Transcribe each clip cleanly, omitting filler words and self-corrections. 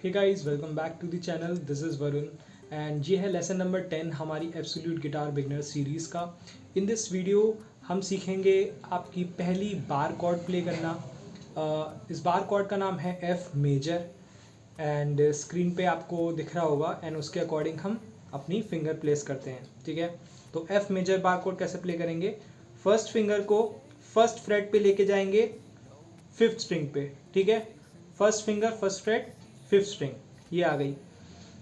Hey guys, welcome back to the channel. This is Varun and ये है lesson number 10 हमारी absolute guitar beginner series का। In this video हम सीखेंगे आपकी पहली बार कॉर्ड प्ले करना। इस बार कॉर्ड का नाम है एफ मेजर एंड स्क्रीन पे आपको दिख रहा होगा एंड उसके अकॉर्डिंग हम अपनी फिंगर प्लेस करते हैं। ठीक है, तो एफ मेजर बार कॉर्ड कैसे प्ले करेंगे? फर्स्ट फिंगर को फर्स्ट फ्रेट पे लेके जाएंगे फिफ्थ स्ट्रिंग पे। ठीक है, first finger first freight fifth string, ये आ गई।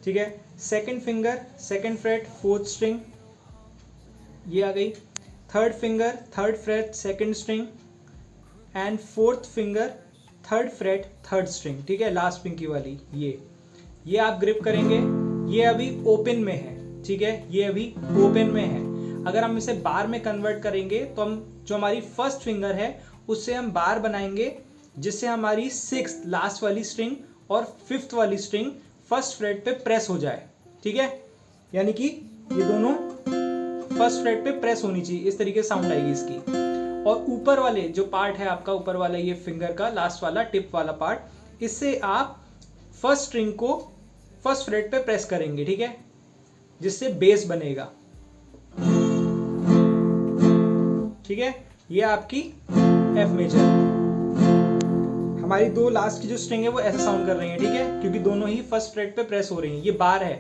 ठीक है, second finger second freight fourth string, ये आ गई। Third finger third freight second string and fourth finger third freight third string. ठीक है, लास्ट पिंकी वाली ये आप ग्रिप करेंगे। ये अभी ओपन में है। ठीक है, ये अभी ओपन में है। अगर हम इसे बार में कन्वर्ट करेंगे तो हम जो हमारी फर्स्ट फिंगर है उससे हम बार बनाएंगे, जिससे हमारी सिक्स्थ लास्ट वाली स्ट्रिंग और फिफ्थ वाली स्ट्रिंग फर्स्ट फ्रेट पे प्रेस हो जाए। ठीक है, यानी कि ये दोनों फर्स्ट फ्रेट पे प्रेस होनी चाहिए, इस तरीके से साउंड आएगी इसकी। और ऊपर वाले जो पार्ट है आपका, ऊपर वाला ये फिंगर का लास्ट वाला टिप वाला पार्ट, इससे आप फर्स्ट स्ट्रिंग को फर्स्ट फ्रेट पे प्रेस करेंगे। ठीक है, जिससे बेस बनेगा। ठीक है, ये आपकी एफ मेजर। हमारी दो लास्ट की जो स्ट्रिंग है वो ऐसा साउंड कर रही है। ठीक है, क्योंकि दोनों ही फर्स्ट फ्रेट पे प्रेस हो रही हैं। ये बार है।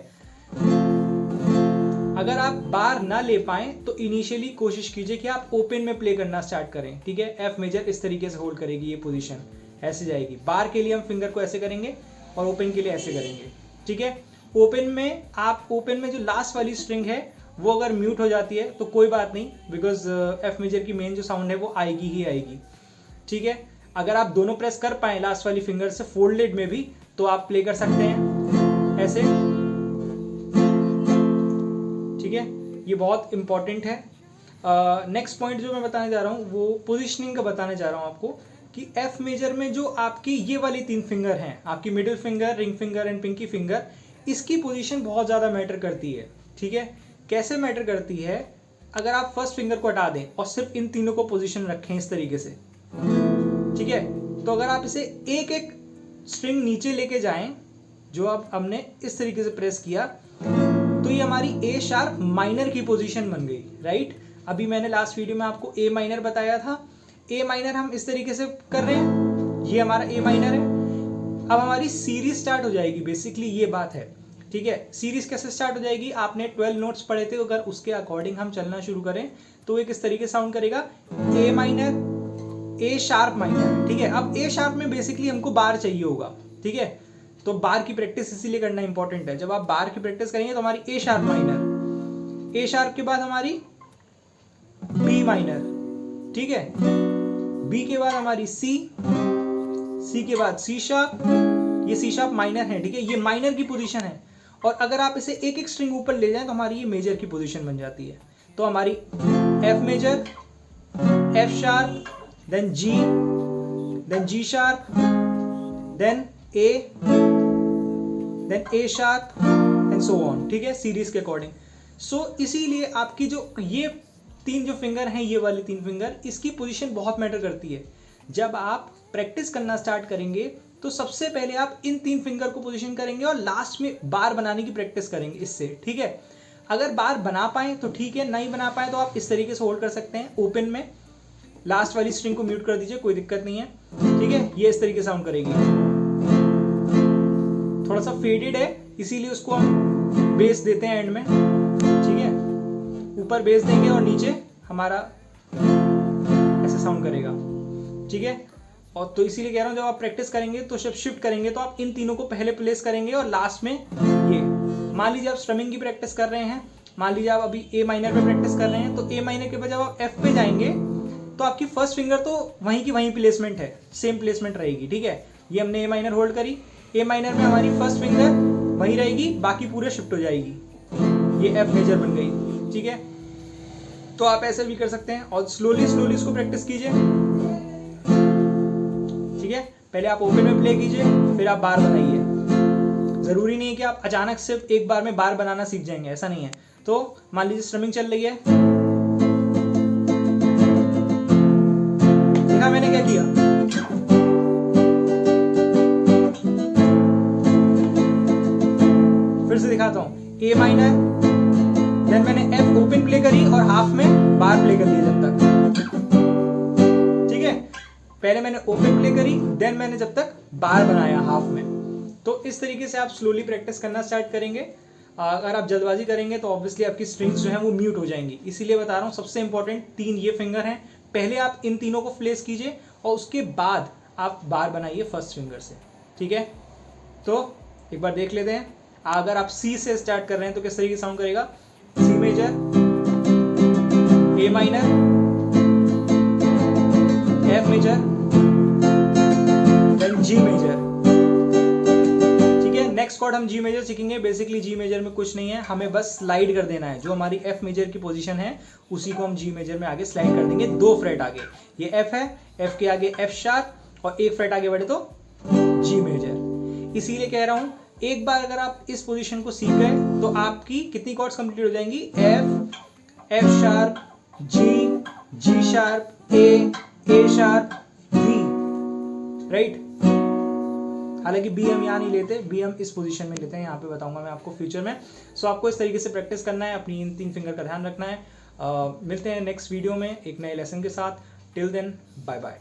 अगर आप बार ना ले पाए तो इनिशियली कोशिश कीजिए कि आप ओपन में प्ले करना स्टार्ट करें। ठीक है, एफ मेजर इस तरीके से होल्ड करेगी, ये पोजीशन ऐसे जाएगी। बार के लिए हम फिंगर को ऐसे करेंगे और ओपन के लिए ऐसे करेंगे। ठीक है, ओपन में जो लास्ट वाली स्ट्रिंग है वो अगर म्यूट हो जाती है तो कोई बात नहीं, बिकॉज एफ मेजर की मेन जो साउंड है वो आएगी ही आएगी। ठीक है, अगर आप दोनों प्रेस कर पाए लास्ट वाली फिंगर से फोल्डेड में भी तो आप प्ले कर सकते हैं ऐसे। ठीक है, ये बहुत इंपॉर्टेंट है। नेक्स्ट पॉइंट जो मैं बताने जा रहा हूँ वो पोजीशनिंग का बताने जा रहा हूँ आपको, कि एफ मेजर में जो आपकी ये वाली तीन फिंगर हैं, आपकी middle finger, ring finger and pinky finger, इसकी पोजीशन बहुत ज़्यादा मैटर करती है। ठीक है, कैसे मैटर करती है? अगर आप फर्स्ट फिंगर को हटा दें और सिर्फ इन तीनों को पोजीशन रखें इस तरीके से, ठीक है, तो अगर आप इसे एक एक स्ट्रिंग नीचे लेके जाएं, जो आप हमने इस तरीके से प्रेस किया, तो ये हमारी ए शार्प माइनर की पोजीशन बन गई। राइट, अभी मैंने लास्ट वीडियो में आपको ए माइनर बताया था। ए माइनर हम इस तरीके से कर रहे हैं, ये हमारा ए माइनर है। अब हमारी सीरीज स्टार्ट हो जाएगी, बेसिकली ये बात है। ठीक है, सीरीज कैसे स्टार्ट हो जाएगी? आपने 12 नोट्स पढ़े थे, अगर उसके अकॉर्डिंग हम चलना शुरू करें तो एक इस तरीके साउंड करेगा, ए माइनर ए शार्प माइनर। ठीक है, अब ए शार्प में बेसिकली हमको बार चाहिए होगा। ठीक है, तो बार की प्रैक्टिस इसीलिए करना इंपॉर्टेंट है। जब आप बार की प्रैक्टिस करेंगे तो हमारी ए शार्प माइनर, ए शार्प के बाद हमारी बी माइनर। ठीक है, बी के बाद हमारी सी, सी के बाद सी शार्प, ये सी शार्प माइनर है। ठीक है, ये माइनर की पोजीशन है। और अगर आप इसे एक एक स्ट्रिंग ऊपर ले जाएं तो हमारी ये मेजर की पोजीशन बन जाती है। तो हमारी F major, F sharp, then G, then G sharp, then A, then A sharp and so on। ठीक है, सीरीज के अकॉर्डिंग। सो इसीलिए आपकी जो ये तीन जो फिंगर हैं, ये वाली तीन फिंगर, इसकी पोजीशन बहुत मैटर करती है। जब आप प्रैक्टिस करना स्टार्ट करेंगे तो सबसे पहले आप इन तीन फिंगर को पोजीशन करेंगे और लास्ट में बार बनाने की प्रैक्टिस करेंगे इससे। ठीक है, अगर बार बना पाए तो ठीक है, नहीं बना पाए तो आप इस तरीके से होल्ड कर सकते हैं ओपन में। लास्ट वाली स्ट्रिंग को म्यूट कर दीजिए, कोई दिक्कत नहीं है। ठीक है, ये इस तरीके साउंड करेगी। थोड़ा सा फेडेड है इसीलिए उसको हम बेस देते हैं एंड में। ठीक है, ऊपर बेस देंगे और नीचे हमारा ऐसे साउंड करेगा। ठीक है, और तो इसीलिए कह रहा हूं जब आप प्रैक्टिस करेंगे तो जब शिफ्ट करेंगे तो आप इन तीनों को पहले प्लेस करेंगे और लास्ट में ये। मान लीजिए आप स्ट्रमिंग की प्रैक्टिस कर रहे हैं, मान लीजिए आप अभी ए माइनर पे प्रैक्टिस कर रहे हैं, तो ए माइनर के बाद जब आप एफ पे जाएंगे तो आपकी फर्स्ट फिंगर तो वहीं की वहीं प्लेसमेंट है, सेम प्लेसमेंट रहेगी। ठीक है, ये हमने ए माइनर होल्ड करी, ए माइनर में हमारी फर्स्ट फिंगर वहीं रहेगी, बाकी पूरे शिफ्ट हो जाएगी, ये एफ मेजर बन गई। ठीक है, तो आप ऐसे भी कर सकते हैं और स्लोली स्लोली इसको प्रैक्टिस कीजिए। ठीक है, पहले आप ओपन में प्ले कीजिए, फिर आप बार बनाइए। जरूरी नहीं है कि आप अचानक से एक बार में बार बनाना सीख जाएंगे, ऐसा नहीं है। तो मान लीजिए स्ट्रमिंग चल रही है, मैंने क्या किया, ए माइनर, देन मैंने एफ ओपन प्ले करी और हाफ में बार प्ले कर लिया जब तक, ठीक है। पहले मैंने ओपन प्ले करी, देन मैंने जब तक बार बनाया हाफ में। तो इस तरीके से आप स्लोली प्रैक्टिस करना स्टार्ट करेंगे। अगर आप जल्दबाजी करेंगे तो ऑब्वियसली आपकी स्ट्रिंग्स जो है वो म्यूट हो जाएंगी। इसीलिए बता रहा हूँ सबसे इंपॉर्टेंट 3 ये फिंगर हैं, पहले आप इन तीनों को प्लेस कीजिए और उसके बाद आप बार बनाइए फर्स्ट फिंगर से, ठीक है। तो एक बार देख लेते हैं। अगर आप सी से स्टार्ट कर रहे हैं तो किस तरीके साउंड करेगा, C major, A minor, F major, then G major, ठीक है। नेक्स्ट कॉर्ड हम जी मेजर सीखेंगे। बेसिकली जी मेजर में कुछ नहीं है, हमें बस स्लाइड कर देना है। जो हमारी एफ मेजर की पोजीशन है उसी को हम जी मेजर में आगे स्लाइड कर देंगे, 2 फ्रेट आगे। ये एफ है, एफ के आगे एफ शार्प और 1 फ्रेट आगे बढ़े तो जी मेजर। इसीलिए कह रहा हूं एक बार अगर आप इस पोजीशन को सीख गए तो आपकी कितनी कॉर्ड्स कंप्लीट हो जाएंगी, एफ, एफ शार्प, जी, जी शार्प, ए शार्प, बी, राइट। हालांकि बी हम यहाँ नहीं लेते, बी हम इस पोजीशन में लेते हैं, यहाँ पे बताऊंगा मैं आपको फ्यूचर में। सो आपको इस तरीके से प्रैक्टिस करना है, अपनी इन 3 फिंगर का ध्यान रखना है। मिलते हैं नेक्स्ट वीडियो में एक नए लेसन के साथ। Till then bye bye.